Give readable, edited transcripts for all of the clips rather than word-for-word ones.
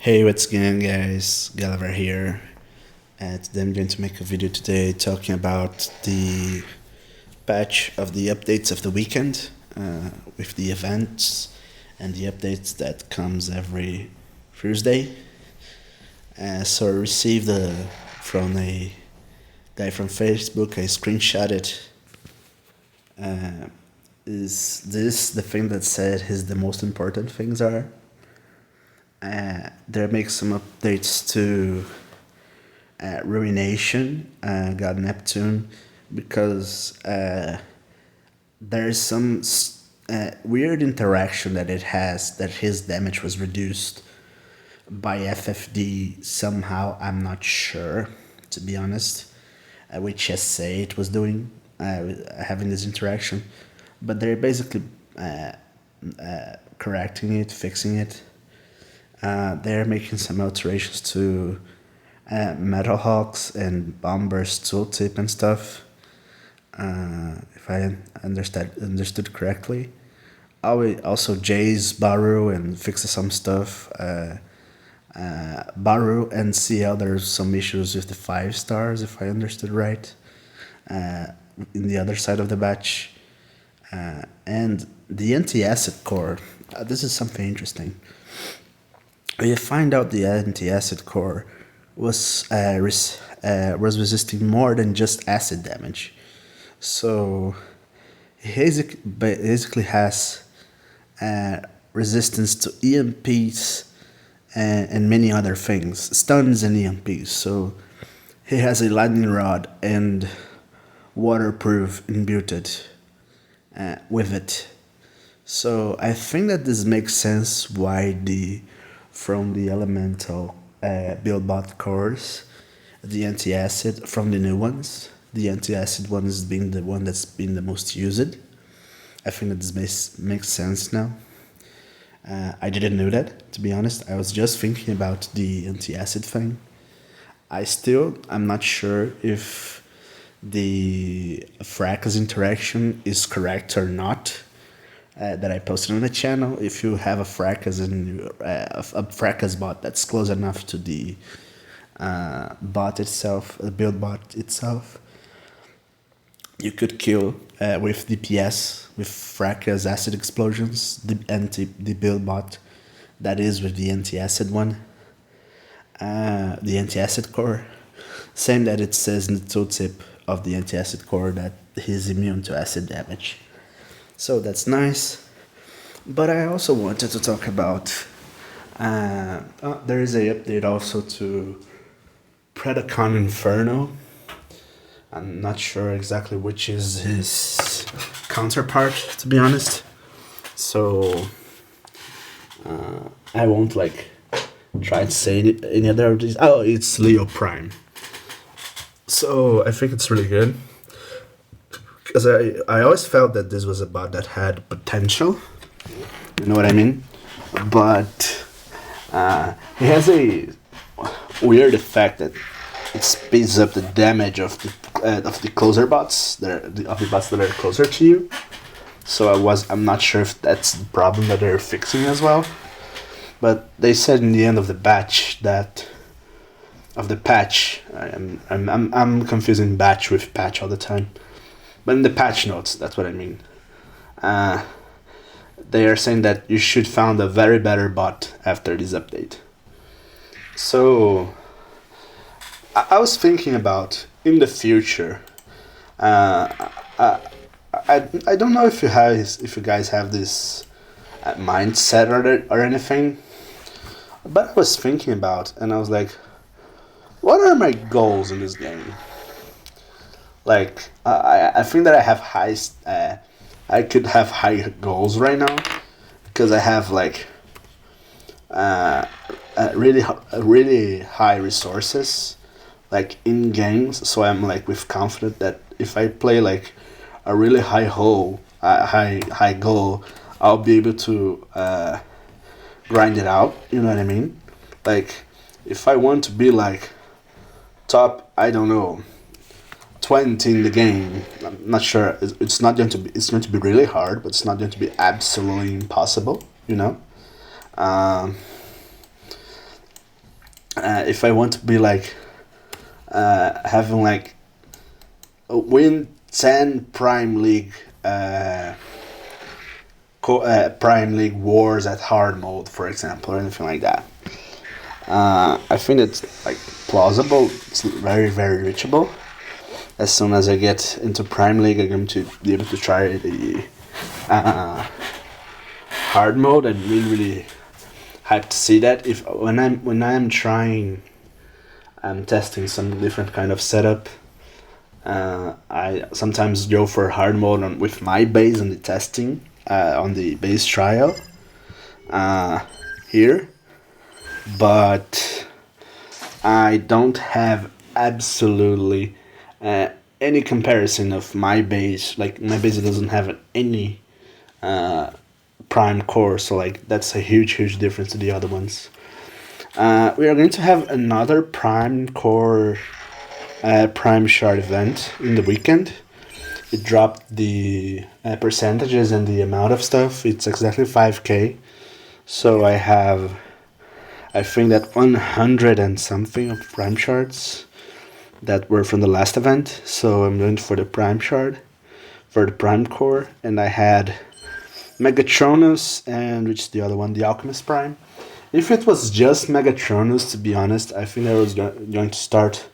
Hey, what's going on, guys? Gulliver here. Today I'm going to make a video today talking about the patch of the updates of the weekend with the events and the updates that comes every Thursday. So I received from a guy from Facebook. I screenshotted. Is this the thing that said his the most important things are? They make some updates to Ruination, God Neptune, because there's some weird interaction that it has that his damage was reduced by FFD somehow. I'm not sure, to be honest, which SA it was doing, having this interaction, but they're basically correcting it, fixing it. They're making some alterations to Metalhawks and Bomber's tooltip and stuff. If I understood correctly. Also Jay's Baru and fixes some stuff. Baru and CL, there's some issues with the 5 stars, if I understood right. In the other side of the batch. And the anti-acid core, this is something interesting. You find out the anti-acid core was resisting more than just acid damage. So he basically has resistance to EMPs and many other things, stuns and EMPs. So he has a lightning rod and waterproof imbued with it. So I think that this makes sense why from the elemental build bot cores, the anti-acid from the new ones, the anti-acid one has been the one that's been the most used. I think that this makes sense now. I didn't know that, to be honest. I was just thinking about the anti-acid thing. I'm not sure if the Fracas interaction is correct or not. That I posted on the channel. If you have a Fracas a Fracas bot that's close enough to the bot itself, the build bot itself, you could kill with DPS with Fracas acid explosions the build bot that is with the anti-acid one, the anti-acid core. Same that it says in the tooltip of the anti-acid core that he's immune to acid damage. So that's nice. But I also wanted to talk about there is a update also to Predacon Inferno. I'm not sure exactly which is his counterpart, to be honest. So I won't try to say any other of these. Oh, it's Leo Prime. So I think it's really good. Because I always felt that this was a bot that had potential. You know what I mean? But it has a weird effect that it speeds up the damage of the closer bots, of the bots that are closer to you. So I'm not sure if that's the problem that they're fixing as well. But they said in the end of the patch I'm confusing batch with patch all the time. But in the patch notes, that's what I mean. They are saying that you should find a very better bot after this update. So I was thinking about in the future. I don't know if you guys have this mindset or anything, but I was thinking about, and I was like, what are my goals in this game? I think that I have I could have high goals right now because I have really high resources in games. So I'm with confident that if I play a really high goal, I'll be able to grind it out. You know what I mean? If I want to be top, I don't know, 20 in the game. I'm not sure. It's going to be really hard, but it's not going to be absolutely impossible. You know. if I want to be like having like win 10 Prime League Prime League wars at hard mode, for example, or anything like that. I think it's like plausible. It's very very reachable. As soon as I get into Prime League, I'm going to be able to try the hard mode. I'm really hyped to see that. If when I'm trying, I'm testing some different kind of setup. I sometimes go for hard mode with my base on the testing on the base trial here, but I don't have absolutely any comparison of my base. Like my base doesn't have any prime core, so like that's a huge difference to the other ones. We are going to have another prime core prime shard event in the weekend. It dropped the percentages and the amount of stuff. It's exactly 5k. So I think that 100 and something of prime shards that were from the last event. So I'm going for the prime shard for the prime core, and I had Megatronus and which is the other one, the Alchemist Prime. If it was just Megatronus, to be honest, I think I was going to start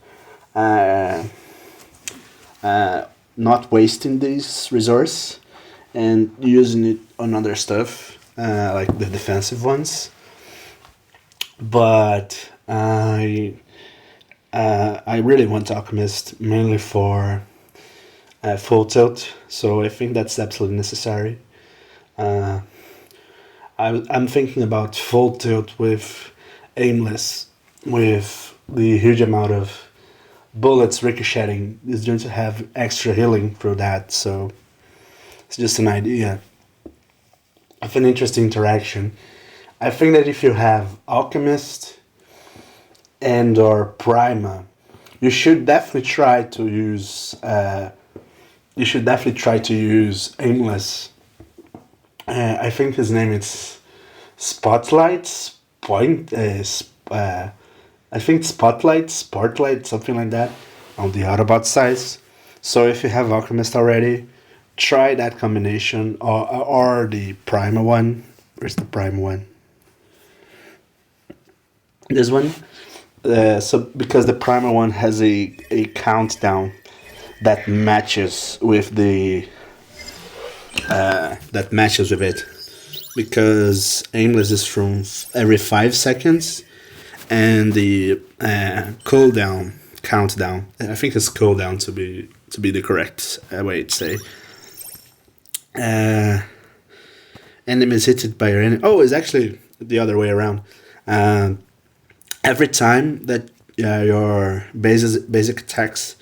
not wasting this resource and using it on other stuff, like the defensive ones. But I really want Alchemist mainly for full tilt, so I think that's absolutely necessary. I'm thinking about full tilt with aimless, with the huge amount of bullets ricocheting is going to have extra healing through that. So it's just an idea of an interesting interaction. I think that if you have Alchemist and or Prima, you should definitely try to use. Aimless. I think his name is Spotlight Point. I think Spotlight, something like that, on the Autobot size. So if you have Alchemist already, try that combination or the Prima one. Where's the Prima one? This one. So because the Prima one has a countdown that matches with the it, because aimless is from every 5 seconds, and the countdown, I think it's cooldown to be the correct way to say. Enemies hit by your enemy. Oh, it's actually the other way around. Every time that your basic attacks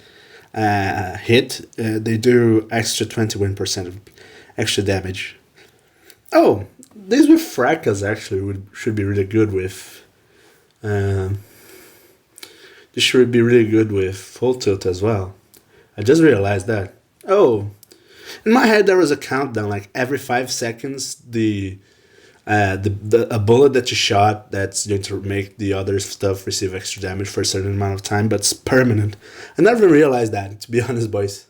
hit, they do extra 21% of extra damage. Oh, this with Fracas actually should be really good with. This should be really good with Full Tilt as well. I just realized that. Oh, in my head there was a countdown, like every 5 seconds a bullet that you shot that's going to make the other stuff receive extra damage for a certain amount of time, but it's permanent. I never realized that, to be honest, boys.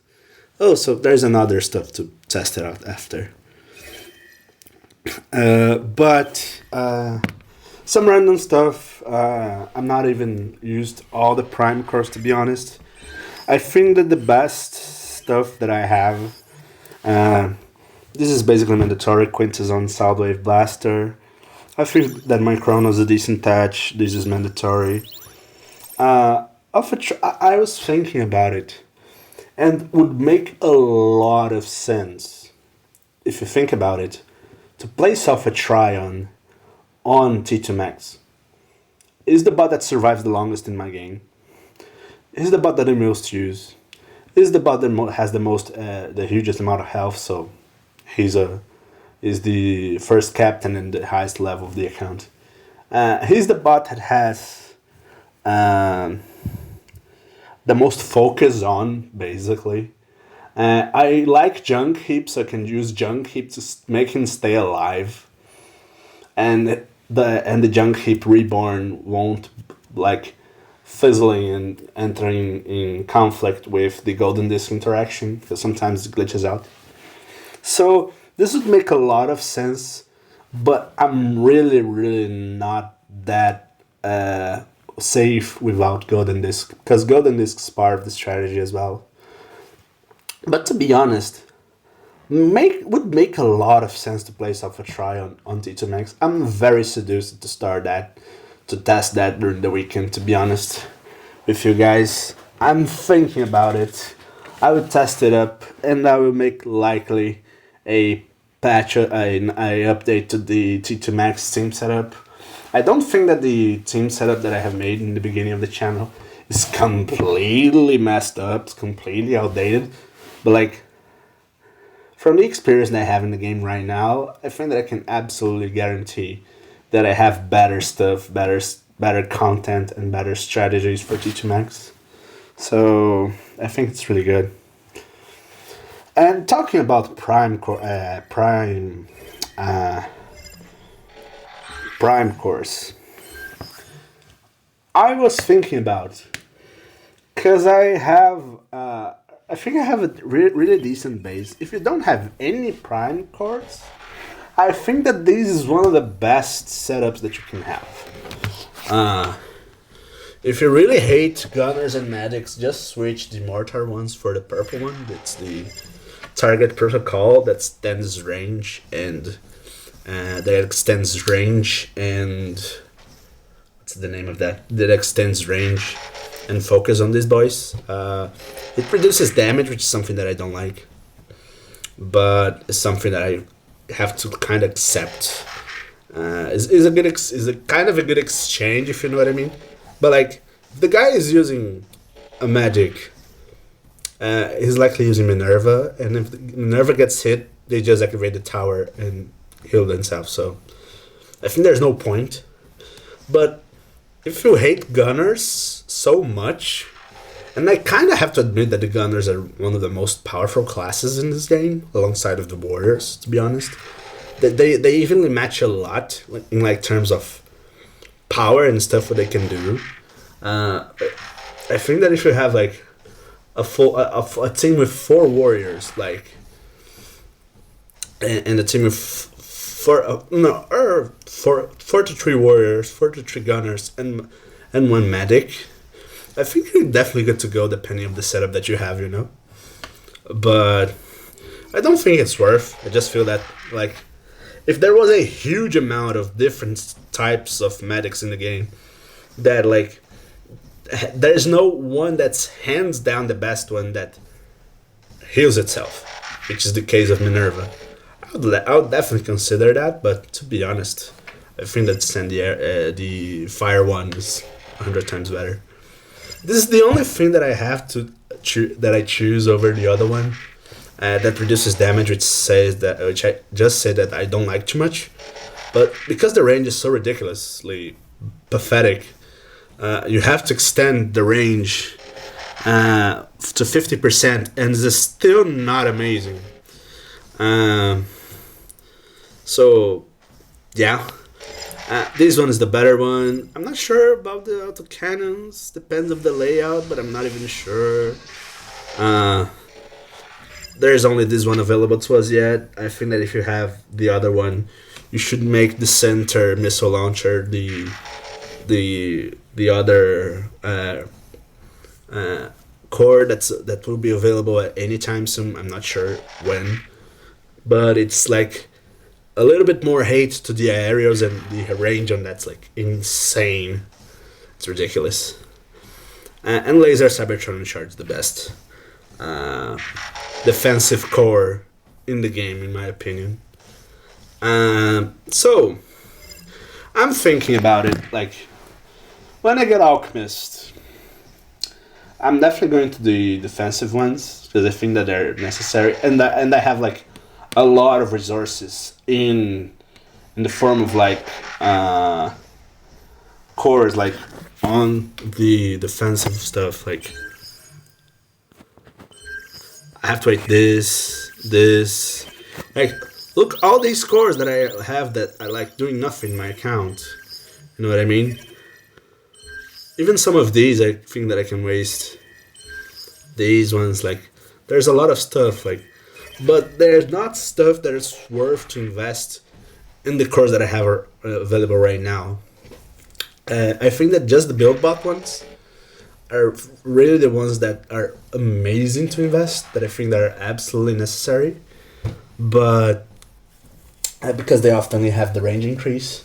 Oh, so there's another stuff to test it out after. But some random stuff. I'm not even used all the prime cores, to be honest. I think that the best stuff that I have, this is basically mandatory. Quintesson Soundwave Blaster. I think that my Chrono is a decent touch. This is mandatory. I was thinking about it, and would make a lot of sense if you think about it, to place off a Tryon on T2 Max. Is the bot that survives the longest in my game. Is the bot that I most use. Is the bot that has the hugest amount of health, so he's the first captain and the highest level of the account. He's the bot that has the most focus on, basically. I like Junk Heap, so I can use Junk Heap to make him stay alive. And the Junk Heap Reborn won't like fizzling and entering in conflict with the golden disk interaction because sometimes it glitches out. So this would make a lot of sense, but I'm really, really not that safe without golden disk because golden disk is part of the strategy as well. But to be honest, would make a lot of sense to place off a try on T2 Max. I'm very seduced to start that, to test that during the weekend, to be honest with you guys. I'm thinking about it. I will test it up and I will make likely a patch, an update to the T2 Max team setup. I don't think that the team setup that I have made in the beginning of the channel is completely messed up, it's completely outdated, but like, from the experience that I have in the game right now, I think that I can absolutely guarantee that I have better stuff, better content, and better strategies for T2 Max. So I think it's really good. And talking about Prime course, I was thinking about, because I think I have a really decent base. If you don't have any Prime cards, I think that this is one of the best setups that you can have. If you really hate Gunners and Medics, just switch the Mortar ones for the purple one. It's the Target Protocol that extends range and what's the name of that? That extends range and focus on these boys. It reduces damage, which is something that I don't like, but it's something that I have to kind of accept. Is a kind of a good exchange, if you know what I mean. But like, if the guy is using a magic, he's likely using Minerva, and if Minerva gets hit, they just activate the tower and heal themselves. So I think there's no point. But if you hate Gunners so much, and I kind of have to admit that the Gunners are one of the most powerful classes in this game, alongside of the Warriors, to be honest. They evenly match a lot in like terms of power and stuff what they can do. I think that if you have like a team with 4 Warriors, like, and a team with 4 to 3 Warriors, 4 to 3 Gunners, and 1 Medic, I think you're definitely good to go depending on the setup that you have, you know. But I don't think it's worth. I just feel that like, if there was a huge amount of different types of medics in the game, that like, there's no one that's hands down the best one that heals itself, which is the case of Minerva. I would definitely consider that, but to be honest, I think that the Fire one is 100 times better. This is the only thing that I have to that I choose over the other one. That reduces damage, which I just said that I don't like too much, but because the range is so ridiculously pathetic, you have to extend the range to 50%, and it's still not amazing. So yeah, this one is the better one. I'm not sure about the autocannons. Depends of the layout, but I'm not even sure. There's only this one available to us yet. I think that if you have the other one, you should make the center missile launcher the other core that will be available at any time soon. I'm not sure when, but it's like a little bit more hate to the aerials, and the range on that's like insane. It's ridiculous. And laser Cybertron charge the best defensive core in the game, in my opinion. So I'm thinking about it, like, when I get Alchemist, I'm definitely going to the defensive ones because I think that they're necessary, and I have like a lot of resources in the form of like cores, like on the defensive stuff. Like, I have to wait this. Like, look, all these cores that I have that I like doing nothing in my account. You know what I mean? Even some of these, I think that I can waste these ones. Like, there's a lot of stuff, like, but there's not stuff that is worth to invest in the cores that I have available right now. I think that just the build bot ones are really the ones that are amazing to invest, that I think that are absolutely necessary, but because they often have the range increase,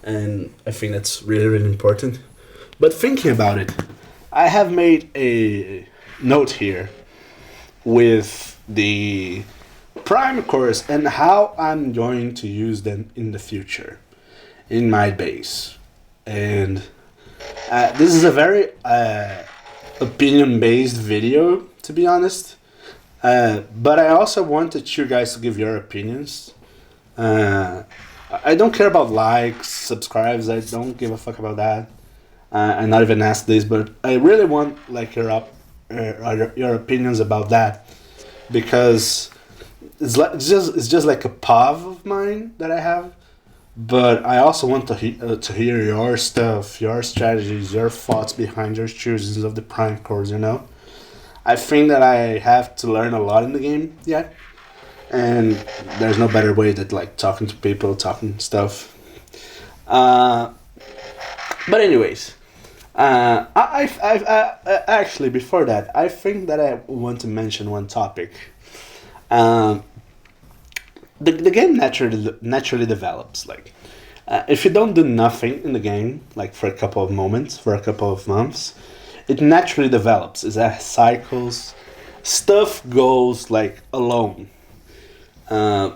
and I think that's really, really important. But thinking about it, I have made a note here with the prime cores and how I'm going to use them in the future in my base. And this is a very opinion based video, to be honest. But I also wanted you guys to give your opinions. I don't care about likes, subscribes. I don't give a fuck about that. I not even ask this, but I really want like your opinions about that, because it's just like a POV of mine that I have. But I also want to hear your stuff, your strategies, your thoughts behind your choosings of the prime cores. You know, I think that I have to learn a lot in the game yet, and there's no better way than like talking to people, talking stuff. Uh, but anyways, actually before that, I think that I want to mention one topic. Um, the game naturally develops. Like, if you don't do nothing in the game, like for a couple of moments, for a couple of months, it naturally develops. It has cycles. Stuff goes like alone, uh,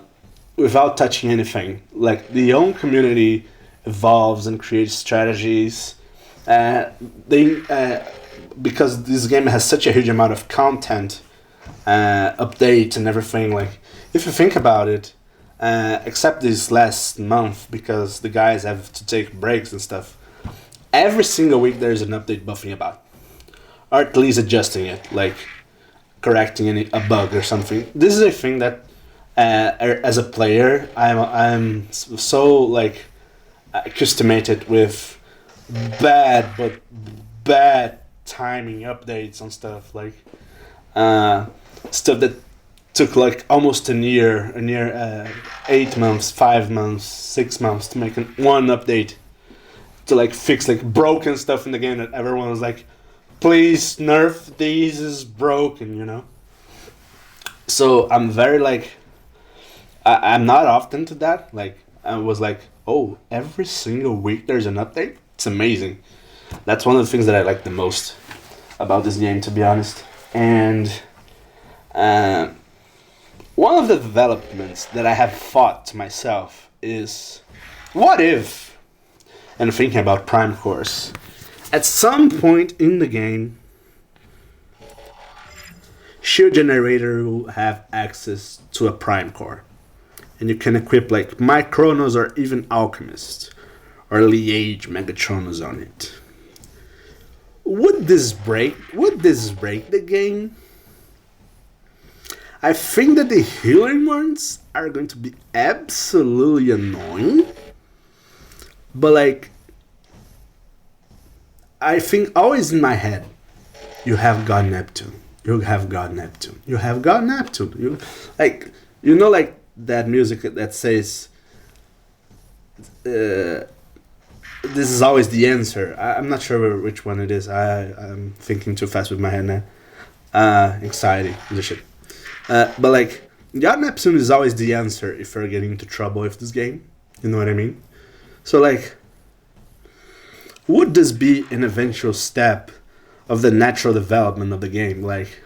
without touching anything. Like the own community evolves and creates strategies. Uh, they Because this game has such a huge amount of content, updates and everything. Like, if you think about it, except this last month because the guys have to take breaks and stuff, every single week there's an update buffing about, or at least adjusting it, like correcting a bug or something. This is a thing that, as a player, I'm so like accustomed with bad timing updates on stuff, like uh, stuff that took like almost a year, 8 months, 5 months, 6 months to make one update to like fix like broken stuff in the game that everyone was like, please nerf these is broken, you know. So I'm very like, I'm not often to that. Like, I was like, oh, every single week there's an update. It's amazing. That's one of the things that I like the most about this game, to be honest. And uh, one of the developments that I have thought to myself is, what if, and thinking about Prime Course, at some point in the game, Shield Generator will have access to a Prime Core. And you can equip like Micronos or even Alchemist or Liege Megatronus on it. Would this break the game? I think that the healing ones are going to be absolutely annoying. But like, I think always in my head, you have God Neptune. You have God Neptune. You have God Neptune. Like that music that says, this is always the answer. I'm not sure which one it is. I'm thinking too fast with my head now. Anxiety, the shit. But like, God Neptune is always the answer if you're getting into trouble with this game. You know what I mean? So like, would this be an eventual step of the natural development of the game? Like,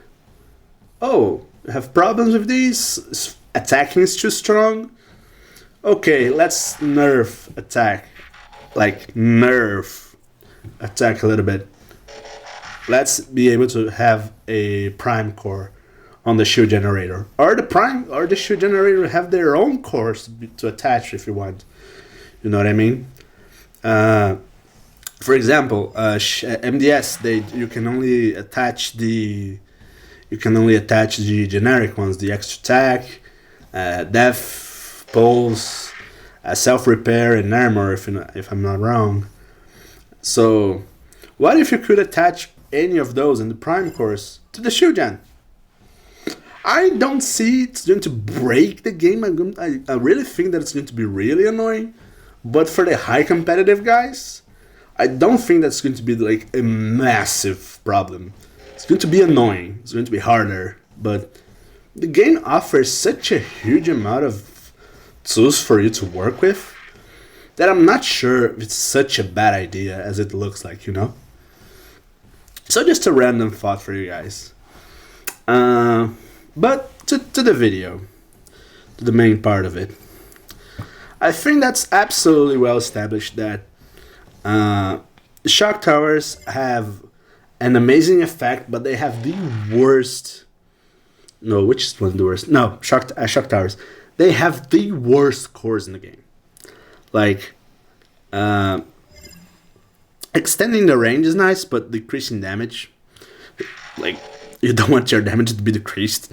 oh, have problems with these? Attacking is too strong? Okay, let's nerf attack. Like, nerf attack a little bit. Let's be able to have a prime core on the shield generator. Or the shield generator have their own cores to attach if you want. You know what I mean? For example, MDS, you can only attach the generic ones, the extra attack, death, pulse, self repair, and armor. If I'm not wrong. So, What if you could attach any of those in the Prime course to the Shujan? I don't see it's going to break the game. I really think that it's going to be really annoying. But for the high competitive guys, I don't think that's going to be like a massive problem. It's going to be annoying. It's going to be harder. But the game offers such a huge amount of tools for you to work with that I'm not sure if it's such a bad idea as it looks like, you know? So just a random thought for you guys. But to the video, to the main part of it. I think that's absolutely well established that shock towers have an amazing effect, but they have the worst. No, which one the worst? No, shock towers. They have the worst cores in the game. Like, extending the range is nice, but decreasing damage, like, you don't want your damage to be decreased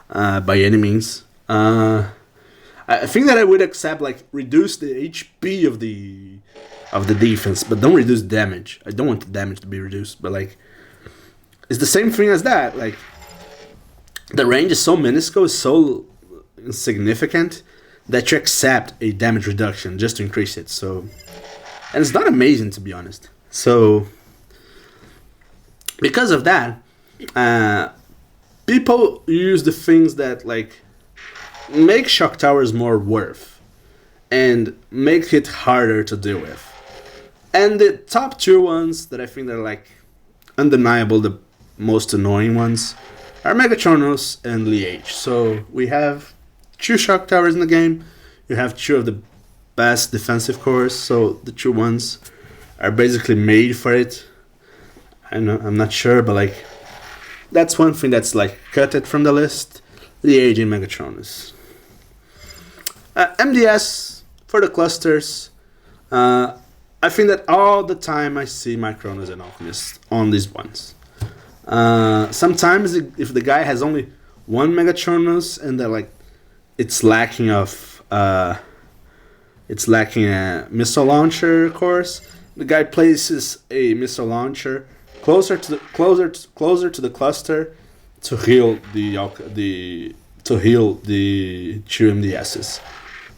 by any means. I think that I would accept like reduce the HP of the defense, but don't reduce damage. I don't want the damage to be reduced, but like it's the same thing as that. Like the range is so minuscule, so insignificant that you accept a damage reduction just to increase it. So, and it's not amazing to be honest. So because of that, people use the things that like make shock towers more worth and make it harder to deal with. And the top two ones that I think they're like undeniable, the most annoying ones, are Megatronus and Liege. So we have two shock towers in the game. You have two of the best defensive cores, so the two ones are basically made for it. I'm not sure, but like that's one thing that's like cut it from the list. Liege and Megatronus. MDS for the clusters. I think that all the time I see Micronus and Alchemist on these ones. Sometimes if the guy has only one Megatronus and they're like it's lacking a missile launcher course, the guy places a missile launcher closer to the cluster to heal the two MDSs.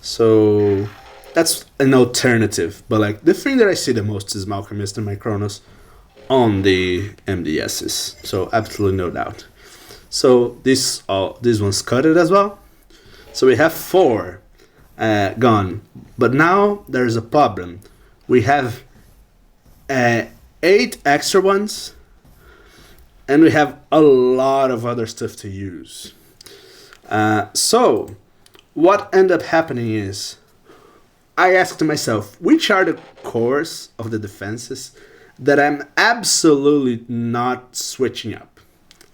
So that's an alternative, but like the thing that I see the most is Alchemist and Micronus on the MDSs. So absolutely no doubt. So these ones cut it as well. So we have 4 gone, but now there's a problem. We have 8 extra ones, and we have a lot of other stuff to use. So what ended up happening is I asked myself, which are the cores of the defenses that I'm absolutely not switching up?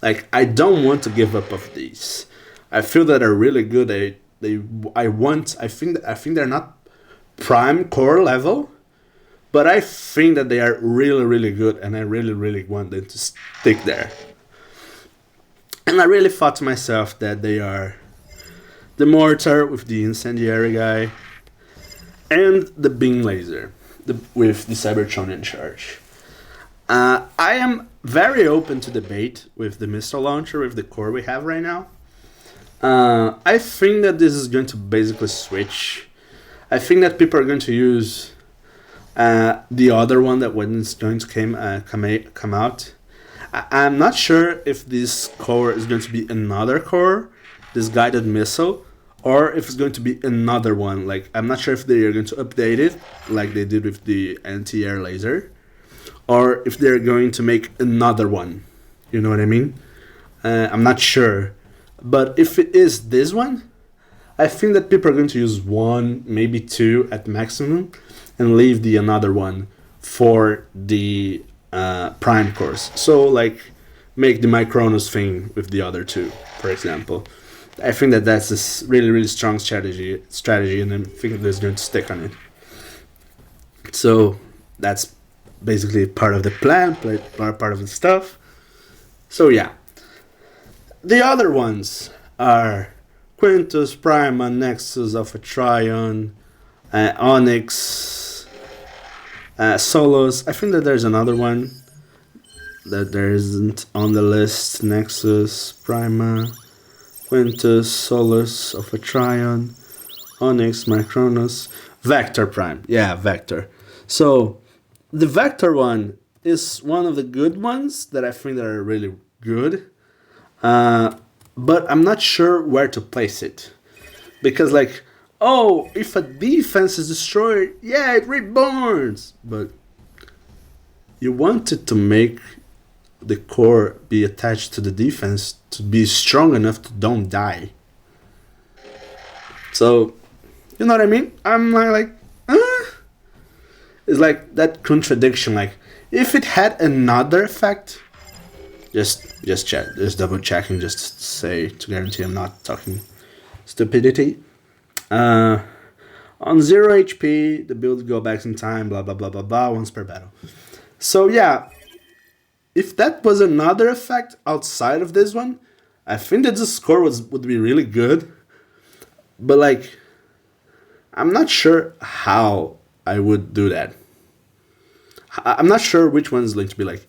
Like, I don't want to give up of these. I feel that are really good. I think they're not prime core level, but I think that they are really, really good, and I really, really want them to stick there. And I really thought to myself that they are the Mortar with the Incendiary guy, and the Beam Laser with the Cybertronian Charge. I am very open to debate with the Missile Launcher with the core we have right now. I think that this is going to basically switch. I think that people are going to use the other one that when it's going to come out. I'm not sure if this core is going to be another core, this guided missile, or if it's going to be another one. Like, I'm not sure if they are going to update it like they did with the anti-air laser, or if they're going to make another one. You know what I mean? I'm not sure. But if it is this one, I think that people are going to use 1, maybe 2 at maximum, and leave the another one for the prime course. So, like, make the Micronus thing with the other 2, for example. I think that that's a really, really strong strategy, and I think that it's going to stick on it. So that's basically part of the plan, part of the stuff. So yeah. The other ones are Quintus, Prima, Nexus, Alpha Trion, Onyx, Solos, I think that there's another one that there isn't on the list. Nexus, Prima, Quintus, Solus, Ophitrion, Onyx, Micronus, Vector Prime. Yeah, Vector. So the Vector one is one of the good ones that I think that are really good. But I'm not sure where to place it. Because like, oh, if a defense is destroyed, yeah, it reborns. But you wanted to make the core be attached to the defense to be strong enough to don't die. So, you know what I mean? I'm like, it's like that contradiction. Like, if it had another effect, just check, just double checking, just say to guarantee I'm not talking stupidity. On 0 HP, the build go back in time, blah blah blah blah blah, once per battle. So yeah, if that was another effect outside of this one, I think that the score would be really good. But like, I'm not sure how I would do that. I'm not sure which one is going to be like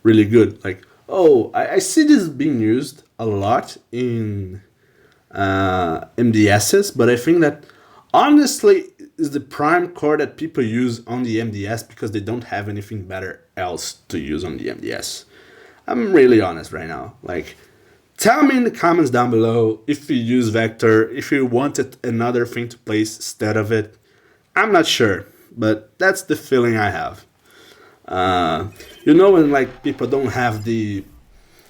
really good. Like, oh, I see this being used a lot in MDSs, but I think that honestly is the prime core that people use on the MDS because they don't have anything better else to use on the MDS. I'm really honest right now. Like, tell me in the comments down below if you use Vector, if you wanted another thing to place instead of it. I'm not sure, but that's the feeling I have. You know when like people don't have the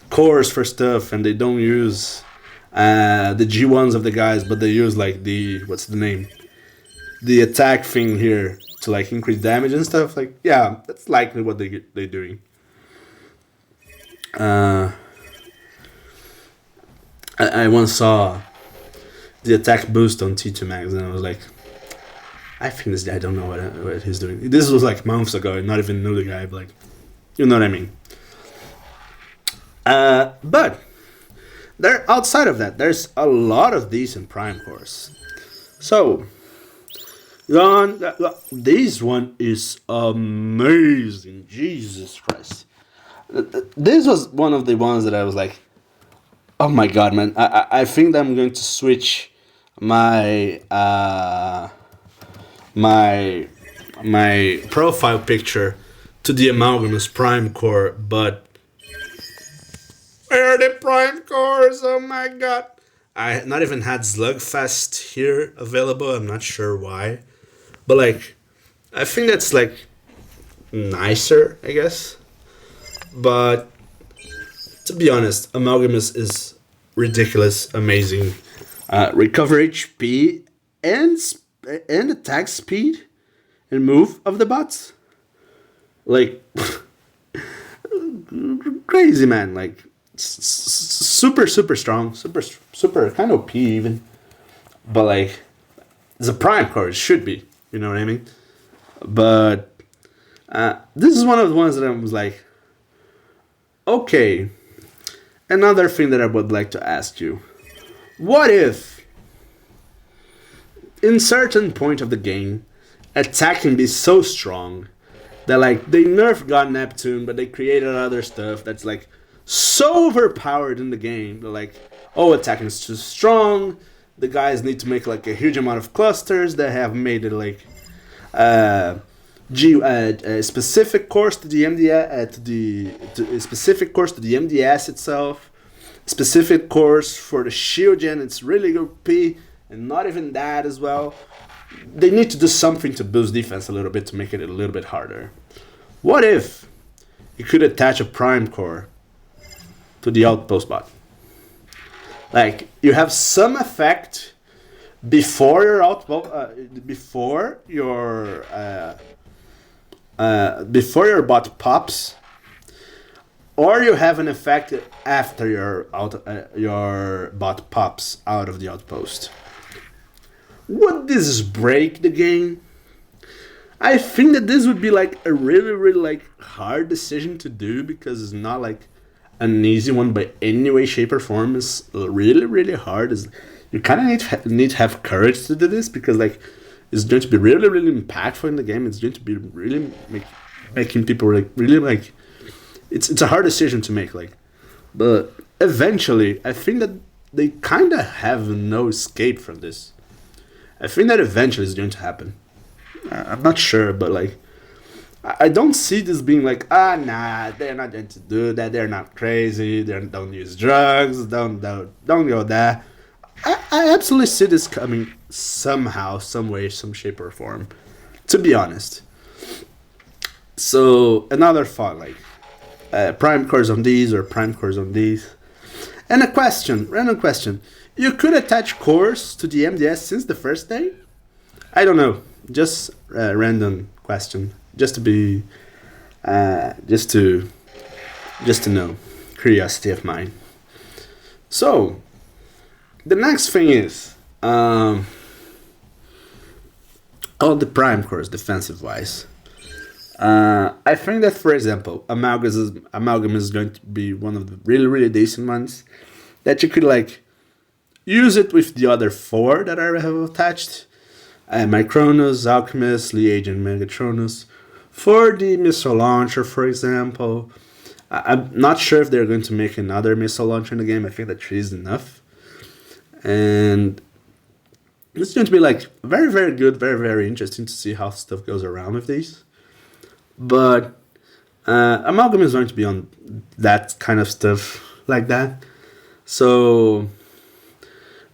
cores for stuff and they don't use the G1s of the guys, but they use like the, what's the name? The attack thing here to like increase damage and stuff. Like, yeah, that's likely what they're doing. I once saw the attack boost on T2 Max and I was like, I think this guy don't know what he's doing. This was like months ago. I not even knew the guy, but like, you know what I mean. But there, outside of that, there's a lot of decent prime cores. So, this one is amazing. Jesus Christ. This was one of the ones that I was like, oh my god, man. I think that I'm going to switch my my profile picture to the Amalgamous Prime Core, but where are the Prime Cores? Oh my god. I not even had Slugfest here available. I'm not sure why. But like, I think that's like nicer, I guess. But to be honest, Amalgamous is ridiculous, amazing. Recover HP and attack speed and move of the bots. Like, crazy, man. Like, super strong, super kind of OP even. But like, the prime core should be, you know what I mean? But this is one of the ones that I was like, okay. Another thing that I would like to ask you: what if, in certain point of the game, attack can be so strong that like they nerfed God Neptune, but they created other stuff that's like so overpowered in the game. They're like, oh, attacking is too strong. The guys need to make like a huge amount of clusters that have made it like a specific course to the MDS, specific course to the MDS itself, specific course for the shield gen. It's really OP, and not even that as well. They need to do something to boost defense a little bit to make it a little bit harder. What if you could attach a prime core to the outpost bot? Like, you have some effect before your outpost, before your bot pops, or you have an effect after your bot pops out of the outpost. Would this break the game? I think that this would be like a really like hard decision to do, because it's not like an easy one by any way, shape, or form. It's really hard. You kind of need to have courage to do this, because like is going to be really, really impactful in the game. It's going to be really making people like really like. It's a hard decision to make, like, but eventually, I think that they kind of have no escape from this. I think that eventually it's going to happen. I'm not sure, but like, I don't see this being like, nah, they're not going to do that. They're not crazy. They don't use drugs. Don't go there. I absolutely see this coming somehow, some way, some shape or form. To be honest. So another thought, like, prime cores on these or prime cores on these. And a question, random question. You could attach cores to the MDS since the first day? I don't know. Just a random question. Just to be, just to know. Curiosity of mine. So, the next thing is, all the prime cores defensive wise. I think that, for example, Amalgam is going to be one of the really, really decent ones that you could like use it with the other four that I have attached. Micronus, Alchemist, Liege, and Megatronus. For the missile launcher, for example, I'm not sure if they're going to make another missile launcher in the game. I think that 3 is enough. And it's going to be like very, very good, very, very interesting to see how stuff goes around with these. But Amalgam is going to be on that kind of stuff like that. So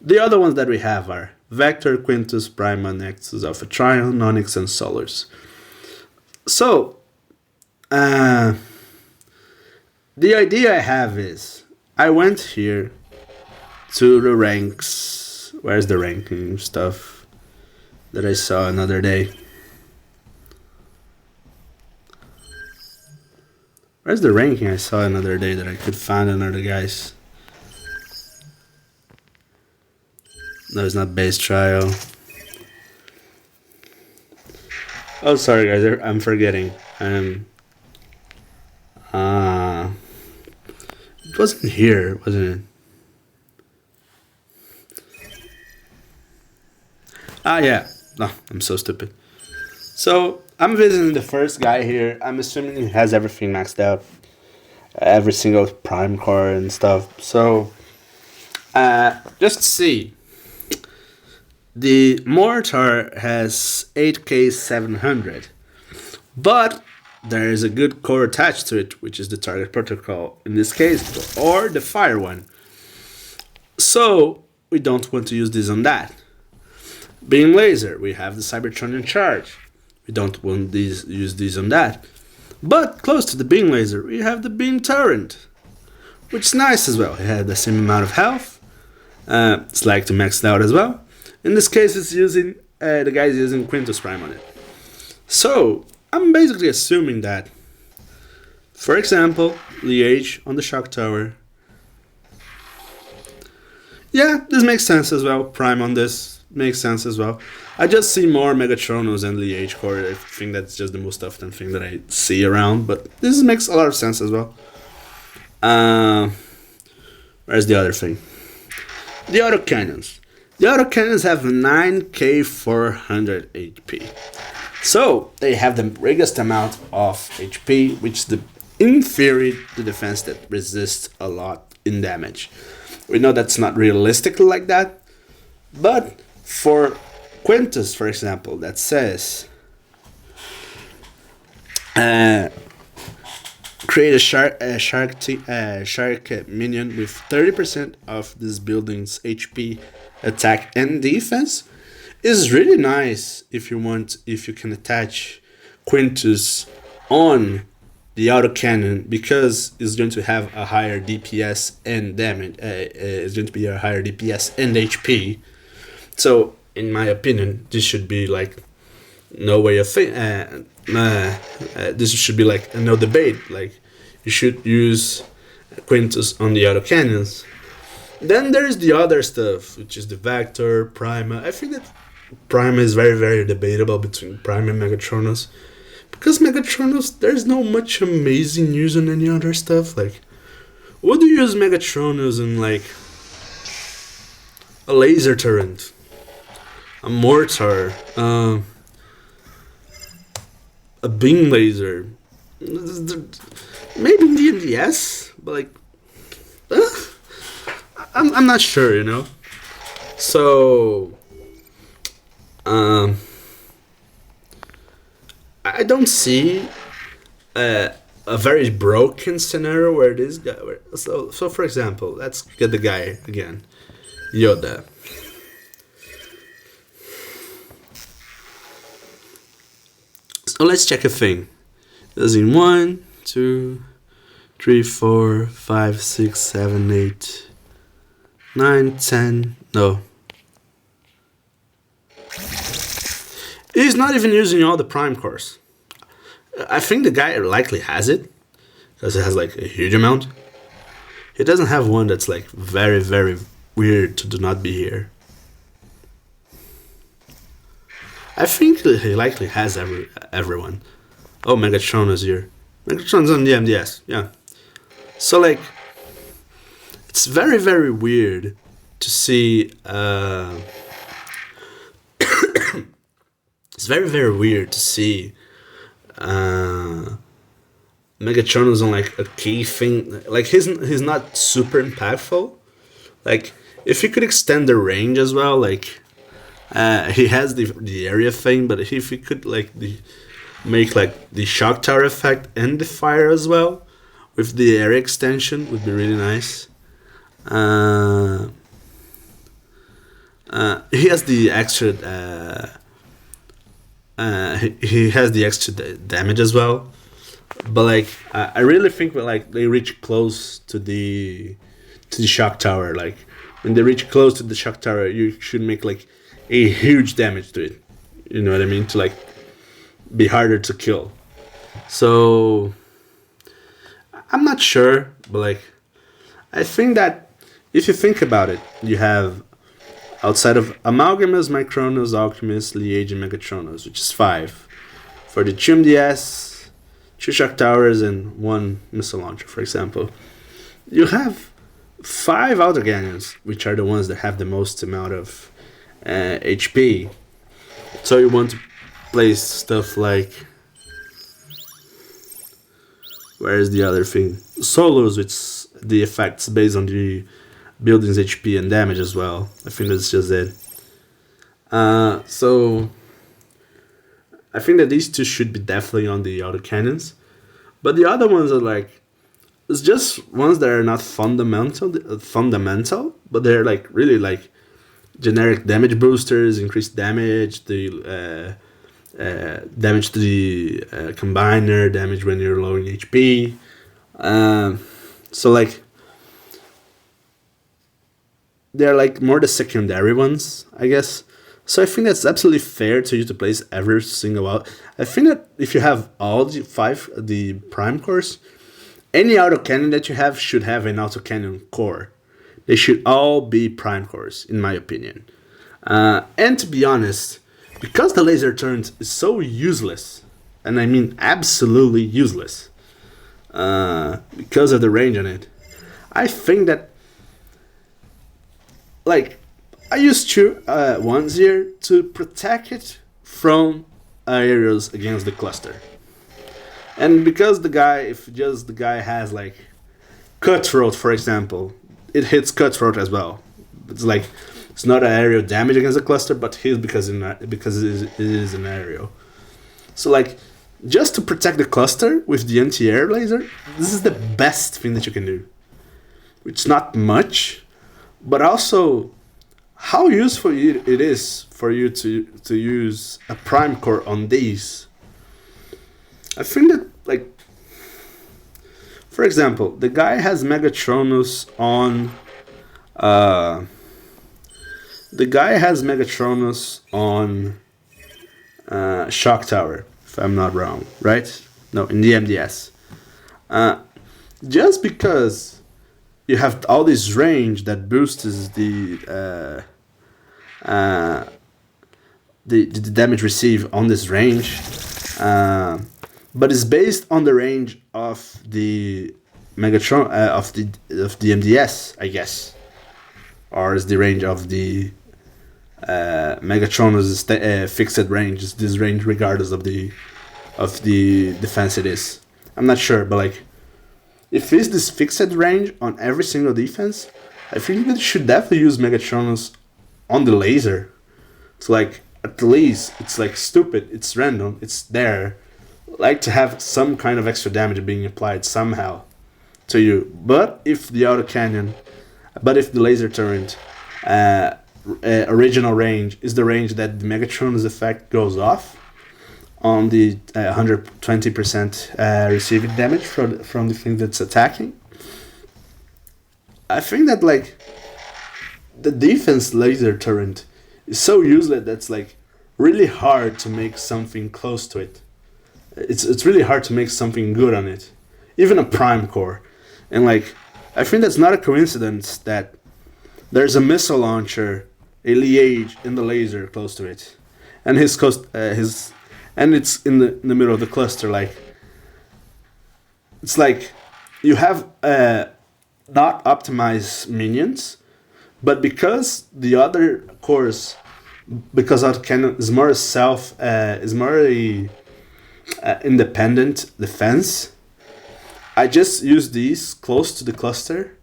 the other ones that we have are Vector, Quintus, Prima, Nexus, Alpha Trion, Onyx, and Solars. So the idea I have is I went here to the ranks. Where's the ranking stuff that I saw another day? Where's the ranking I saw another day that I could find another guys? No, it's not base trial. Oh, sorry guys, I'm forgetting. It wasn't here, wasn't it? Yeah. No, I'm so stupid. So I'm visiting the first guy here. I'm assuming he has everything maxed out, every single prime core and stuff. So just to see, the Mortar has 8K700, but there is a good core attached to it, which is the target protocol in this case, or the fire one. So we don't want to use this on that. Beam laser, we have the Cybertronian charge. We don't want use these on that. But close to the beam laser, we have the beam turret, which is nice as well. It had the same amount of health. It's like to max out as well. In this case, it's using the guy's using Quintus Prime on it. So I'm basically assuming that, for example, Liege on the shock tower. Yeah, this makes sense as well. Prime on this makes sense as well. I just see more Megatronus and Liege core. I think that's just the most often thing that I see around, but this makes a lot of sense as well. Where's the other thing? The autocannons. The autocannons have 9K400 HP. So they have the biggest amount of HP, which is in theory the defense that resists a lot in damage. We know that's not realistic like that, but for Quintus, for example, that says create a shark minion with 30% of this building's HP, attack, and defense, is really nice if you can attach Quintus on the autocannon, because it's going to have a higher DPS and damage. It's going to be a higher DPS and HP. So, in my opinion, this should be like no way of this should be like no debate. Like, you should use Quintus on the autocannons. Then there's the other stuff, which is the Vector, Prima. I think that Prima is very, very debatable between Prima and Megatronus. Because Megatronus, there's no much amazing use on any other stuff. Like, what do you use Megatronus in, like, a laser turret? a mortar, a beam laser. Maybe in the end, yes, but like, uh, I'm not sure, you know. So, um, I don't see a very broken scenario where this guy. So for example, let's get the guy again, Yoda. So let's check a thing. As in 1, 2, 3, 4, 5, 6, 7, 8, 9, 10. No. He's not even using all the prime cores. I think the guy likely has it, because it has like a huge amount. He doesn't have one that's like very, very weird to do not be here. I think he likely has everyone. Oh, Megatron is here. Megatron's on the MDS, yeah. So like, it's very, very weird to see. It's very, very weird to see Megatron is on like a key thing. Like he's not super impactful. Like if he could extend the range as well, like he has the area thing, but if he could like make like the shock tower effect and the fire as well with the area extension would be really nice. He has the extra. He has the extra damage as well, but like I really think when like they reach close to the shock tower, like when they reach close to the shock tower, you should make like a huge damage to it. You know what I mean? To like be harder to kill. So I'm not sure, but like I think that if you think about it, you have outside of Amalgamus, Micronus, Alchemist, Liege, and Megatronus, which is 5. For the 2 MDS, 2 Shock Towers, and 1 Missile Launcher, for example. You have 5 Outer Canyons, which are the ones that have the most amount of HP. So you want to place stuff like... Where is the other thing? Solos, which the effects based on the building's HP and damage as well. I think that's just it. So I think that these two should be definitely on the auto cannons, but the other ones are like it's just ones that are not fundamental, but they're like really like generic damage boosters, increased damage, the damage to the combiner, damage when you're lowering HP. So like. They're like more the secondary ones, I guess. So I think that's absolutely fair to you to place every single out. I think that if you have all the prime cores, any autocannon that you have should have an autocannon core. They should all be prime cores, in my opinion. And to be honest, because the laser turret is so useless, and I mean absolutely useless, because of the range on it, I think that like I used to once here to protect it from aerials against the cluster, and because if the guy has like cutthroat, for example, it hits cutthroat as well. It's like it's not an aerial damage against the cluster, but he's because it is an aerial. So like just to protect the cluster with the anti-air laser, this is the best thing that you can do. It's not much. But also, how useful it is for you to use a prime core on these. I think that, like, for example, the guy has Megatronus on. The guy has Megatronus on Shock Tower, if I'm not wrong, right? No, in the MDS. Just because you have all this range that boosts the damage received on this range, but it's based on the range of the Megatron of the MDS, I guess, or is the range of the Megatron's fixed range is this range regardless of the defense it is. I'm not sure, but like if it's this fixed range on every single defense, I think that you should definitely use Megatronus on the laser. So like at least it's like stupid, it's random, it's there. Like to have some kind of extra damage being applied somehow to you. But if the if the laser turret original range is the range that the Megatron's effect goes off on the 120% receiving damage from the thing that's attacking, I think that like the defense laser turret is so useless that's like really hard to make something close to it. It's really hard to make something good on it, even a prime core, and like I think that's not a coincidence that there's a missile launcher, a Liege in the laser close to it, and his and it's in the middle of the cluster. Like it's like you have not optimized minions, but because the other cores, because autocannon is more a independent defense, I just use these close to the cluster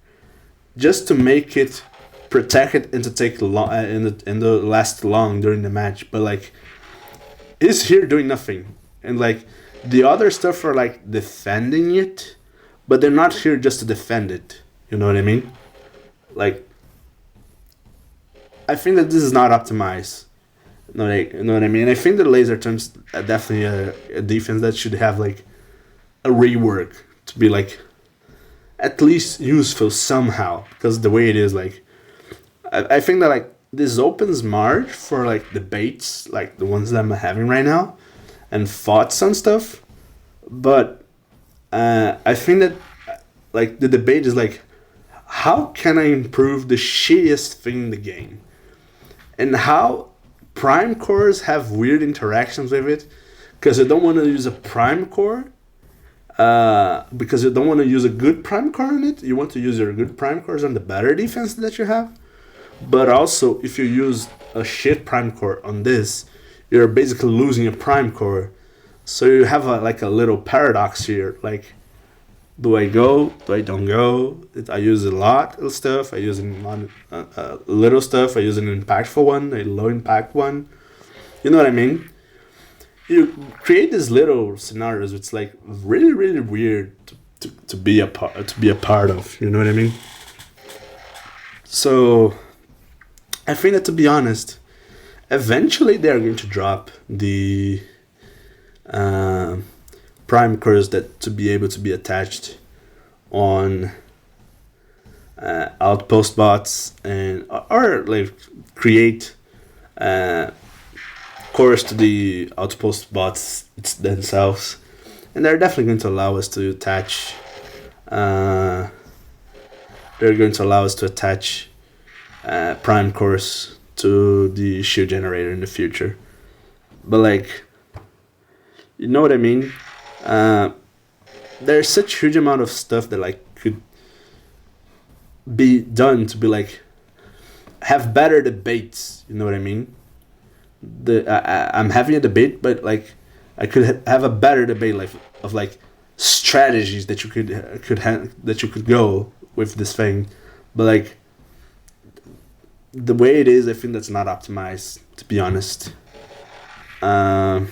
just to make it protect it and to take long and the last long during the match. But like is here doing nothing, and like the other stuff are like defending it, but they're not here just to defend it. You know what I mean? Like I think that this is not optimized. You know what I mean? I think the laser turns definitely a defense that should have like a rework to be like at least useful somehow, because the way it is, like I think that like this opens March for like debates like the ones that I'm having right now and thoughts on stuff, but I think that like the debate is like how can I improve the shittiest thing in the game, and how prime cores have weird interactions with it, because you don't want to use a prime core because you don't want to use a good prime core on it. You want to use your good prime cores on the better defense that you have. But also, if you use a shit prime core on this, you're basically losing a prime core. So you have like a little paradox here. Like, do I go? Do I don't go? I use a lot of stuff. I use a little stuff. I use an impactful one, a low impact one. You know what I mean? You create these little scenarios. It's like really, really weird to be a part of. You know what I mean? So I think that, to be honest, eventually they're going to drop the prime cores that to be able to be attached on outpost bots, and or like create cores to the outpost bots themselves, and they're definitely going to allow us to attach. They're going to allow us to attach prime cores to the shield generator in the future, but like, you know what I mean? There's such huge amount of stuff that like could be done to be like have better debates. You know what I mean? I'm having a debate, but like I could have a better debate like of like strategies that you could go with this thing, but like the way it is, I think that's not optimized, to be honest. I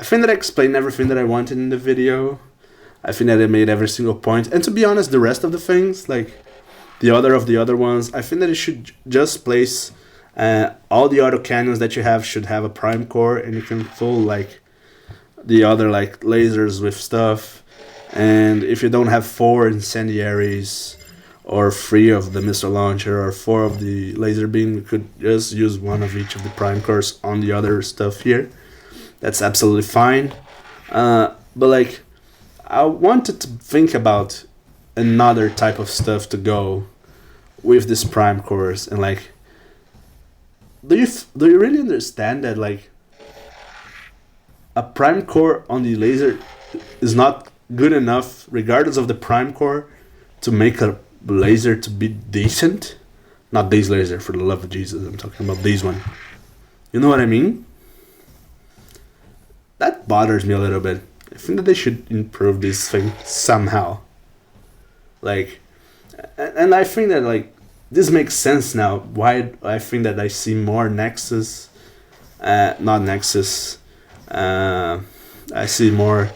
think that I explained everything that I wanted in the video. I think that I made every single point. And to be honest, the rest of the things, like the other ones, I think that it should just place all the auto cannons that you have should have a prime core, and you can fill like the other like lasers with stuff. And if you don't have 4 incendiaries or 3 of the missile launcher or 4 of the laser beam, you could just use 1 of each of the prime cores on the other stuff here. That's absolutely fine. But like, I wanted to think about another type of stuff to go with this prime cores, and like, do you really understand that like a prime core on the laser is not good enough, regardless of the prime core, to make a laser to be decent? Not these laser, for the love of Jesus. I'm talking about these one. You know what I mean? That bothers me a little bit. I think that they should improve this thing somehow. Like, and I think that like this makes sense now. Why I think that I see more Nexus, not Nexus. I see more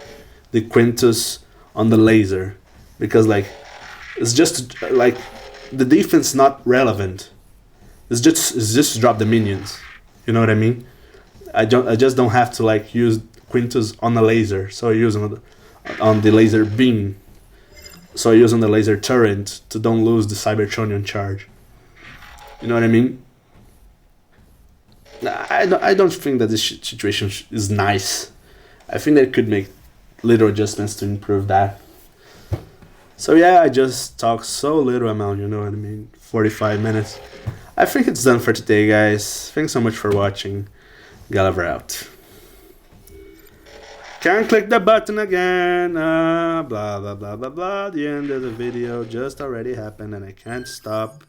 the Quintus on the laser, because like it's just like the defense not relevant. It's just drop the minions. You know what I mean? I just don't have to like use Quintus on the laser, so I use on the laser beam. So I use on the laser turret to don't lose the Cybertronian charge. You know what I mean? I don't think that this situation is nice. I think they could make little adjustments to improve that. So yeah, I just talked so little amount, you know what I mean? 45 minutes. I think it's done for today, guys. Thanks so much for watching. Gulliver out. Can't click the button again. Blah, blah, blah, blah, blah. The end of the video just already happened and I can't stop.